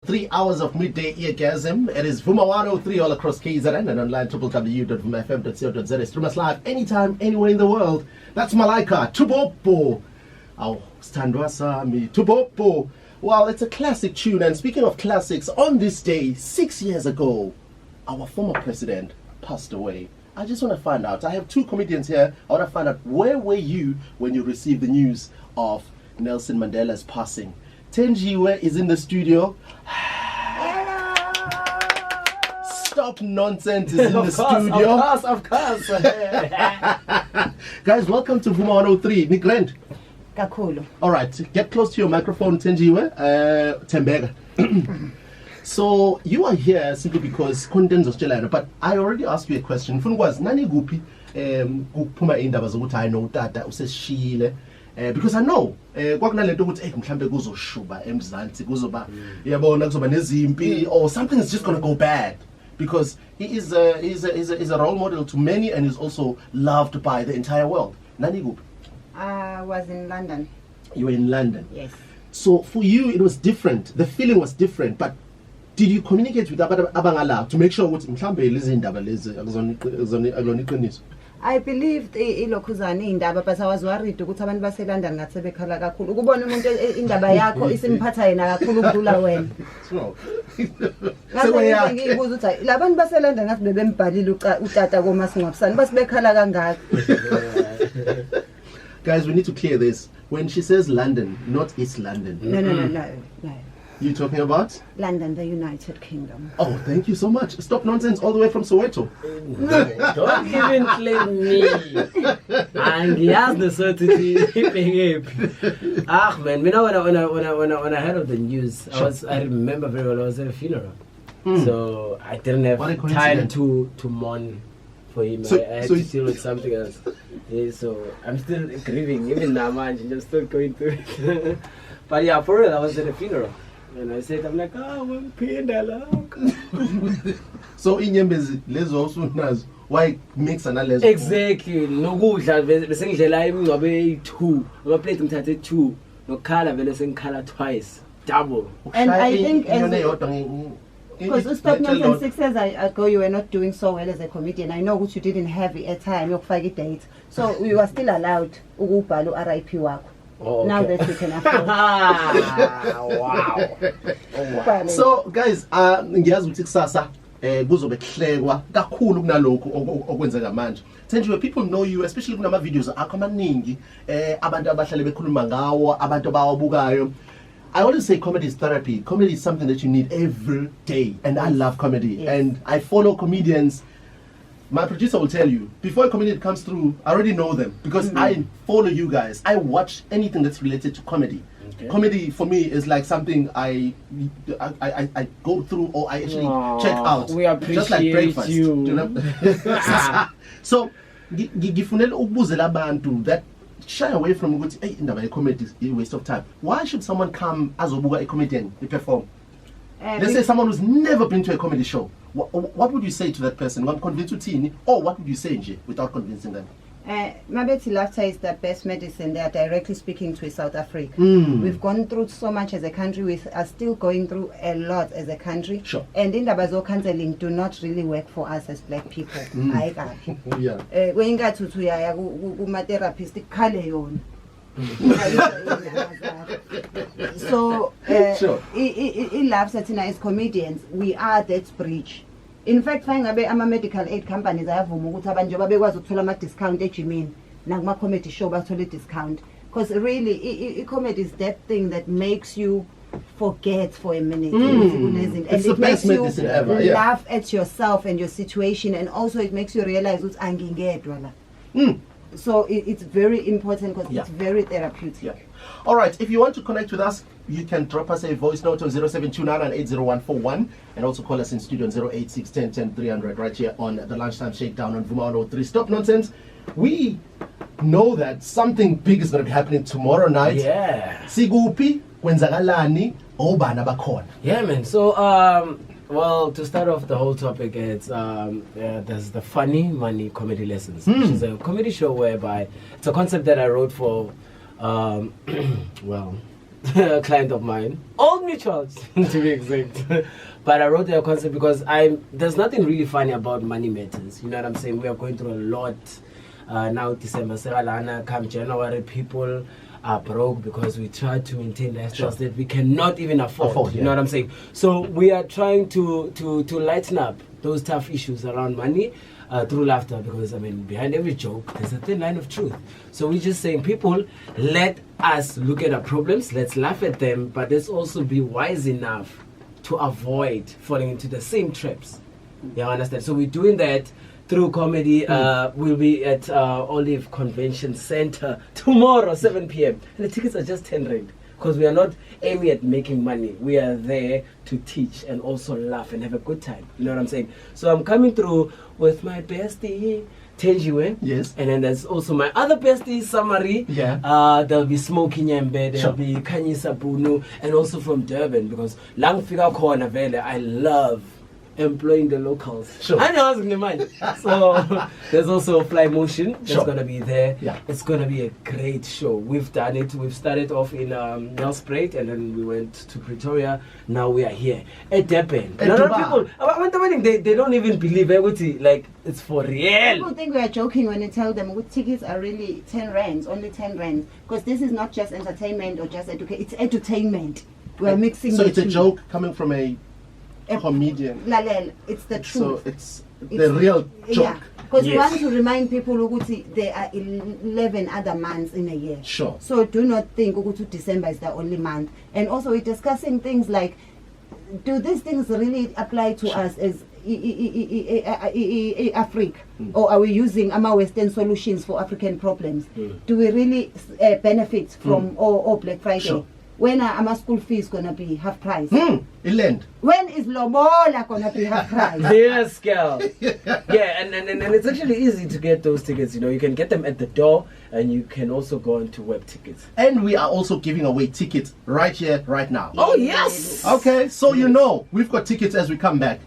3 hours of midday eargasm. It is Vuma 103 all across KZN and online www.vumafm.co.za. Stream us live anytime, anywhere in the world. That's Malaika. Tubopo. Oh, Standwa Sami. Tubopo. Well, it's a classic tune. And speaking of classics, on this day, 6 years ago, our former president passed away. I just want to find out. I have two comedians here. I want to find out, where were you when you received the news of Nelson Mandela's passing? Thenjiwe is in the studio. StopNonsons is in the studio. Of course. Guys, welcome to Vuma 103. Nigrand. Kakulu. All right, get close to your microphone, Thenjiwe. Tembega. So you are here simply because contents of Australia, but I already asked you a question. Funwas nani gupi kupuma indaba zokuthi I know tata useshile. Because I know kwakunalento ukuthi mhlambe kuzoshuba eMzansi kuzoba yabona kuzoba nezimpi or something is just going to go bad, because he is a role model to many and is also loved by the entire world. Nani gupi? I was in London. You were in London. Yes. So for you it was different. The feeling was different, but did you communicate with abangala to make sure ukuthi mhlambe lezi indaba lezi akuzona iqiniso? I believed ilokhuzana indaba, but I was worried ukuthi abantu base London ngathi bekhala kakhulu ukubona umuntu indaba yakho isimphatha yena kakhulu ukudlula wena. So Ngase ngiyibuza ukuthi labantu base London ngathi bebembhalile utata komasingcwabisani basibekhala kangaka. Guys, we need to clear this. When she says London, not East London. No. You talking about? London, the United Kingdom. Oh, thank you so much. StopNonsons all the way from Soweto. No, don't even claim me. And he has the certainty. Man, you know when I heard of the news, I remember very well I was at a funeral, so I didn't have time to mourn for him. I had to deal with something else. Yeah, so I'm still grieving even now, man. I'm still going through it. But yeah, for real, I was at a funeral. And I said, I'm like, I'm pained. So in Yembezi, let's also know why mix analysis. Exactly. No good. We're saying the live ngabe 2. I'm plate umthathe 2. No color, vele sing color twice. Double. And I think because StopNonsons 6 years ago you were not doing so well as a comedian. I know what you didn't have at time, your 5 dates. So you were still allowed ukubhala RIP wakho. Oh, okay. Now that you can afford. Wow. Wow. So guys, ngiyazi ukuthi kusasa kuzobe kuhlekwa kakhulu kunalokho okwenzeka manje. Thenjiwe, people know you, especially kunama videos akho amaningi abantu abahlale bekhuluma ngawo, abantu abawabukayo. I always say comedy is therapy. Comedy is something that you need every day, and I love comedy. Yes. And I follow comedians. My producer will tell you, before a comedian comes through, I already know them because I follow you guys. I watch anything that's related to comedy. Okay. Comedy for me is like something I go through or I actually check out. We appreciate just like breakfast. You. Do you know? So, gifunela ukubuzela abantu that shy away from ukuthi hey indaba comedy is a waste of time. Why should someone come azobuka a comedian perform? Let's say someone who's never been to a comedy show. What would you say to that person? Or what would you say nje without convincing them? Mabeti, laughter is the best medicine. They are directly speaking to South Africa. We've gone through so much as a country. We are still going through a lot as a country. Sure. And in the counseling do not really work for us as black people. Yeah. When you get to my therapist, so sure. In laughs at as comedians, we are that bridge. In fact, I'm a medical aid companies. I have discount comedy show discount, because really comedy is that thing that makes you forget for a minute. And it's the best medicine ever. Laugh at yourself and your situation, and also it makes you realize what's angry. So it's very important because it's very therapeutic. Yeah. All right. If you want to connect with us, you can drop us a voice note on 0729980141 and also call us in studio on 0861010 right here on the Lunchtime Shakedown on Vuma 103. StopNonsons. We know that something big is going to be happening tomorrow night. Yeah. Siguphi kwenzakalani obana bakhona. Yeah, man. So well, to start off the whole topic, it's there's the Funny Money Comedy Lessons, which is a comedy show whereby it's a concept that I wrote for well, a client of mine, old mutuals to be exact. But I wrote their concept because there's nothing really funny about money matters. You know what I'm saying? We are going through a lot now. December, come January, people are broke because we try to maintain lifestyles that we cannot even afford. You know what I'm saying? So we are trying to lighten up those tough issues around money through laughter, because I mean, behind every joke there's a thin line of truth. So we're just saying, people, let us look at our problems, let's laugh at them, but let's also be wise enough to avoid falling into the same traps. You understand? So we're doing that through comedy. We'll be at Olive Convention Center tomorrow, 7 p.m. And the tickets are just 10 rand. Because we are not aiming at making money. We are there to teach and also laugh and have a good time. You know what I'm saying? So I'm coming through with my bestie, Thenjiwe. Yes. And then there's also my other bestie, Samari. Yeah. There'll be Smokey Nyembe, there'll be Kanyisa Bunu, and also from Durban, because Lang Fika Corner Vele, I love employing the locals. Sure. I know the money. So there's also Fly Motion that's gonna be there. Yeah. It's gonna be a great show. We've done it. We've started off in Nelspruit, and then we went to Pretoria. Now we are here at Durban. A lot of people, they don't even believe it. Like, it's for real. People think we are joking when we tell them tickets are really 10 rands, only 10 rands. Because this is not just entertainment or just education, it's entertainment. We are mixing. So it's a joke coming from a comedian. It's the truth. So it's the real joke. Yeah, because we want to remind people that there are 11 other months in a year. Sure. So do not think December is the only month. And also we're discussing things like, do these things really apply to us as Africa? Or are we using our Western solutions for African problems? Do we really benefit from or Black Friday? Sure. When are our school fees going to be half price? When is Lomola going to be half price? Yes, girl. Yeah, and it's actually easy to get those tickets. You know, you can get them at the door, and you can also go into web tickets. And we are also giving away tickets right here, right now. Oh, yes. Okay, so you know, we've got tickets as we come back.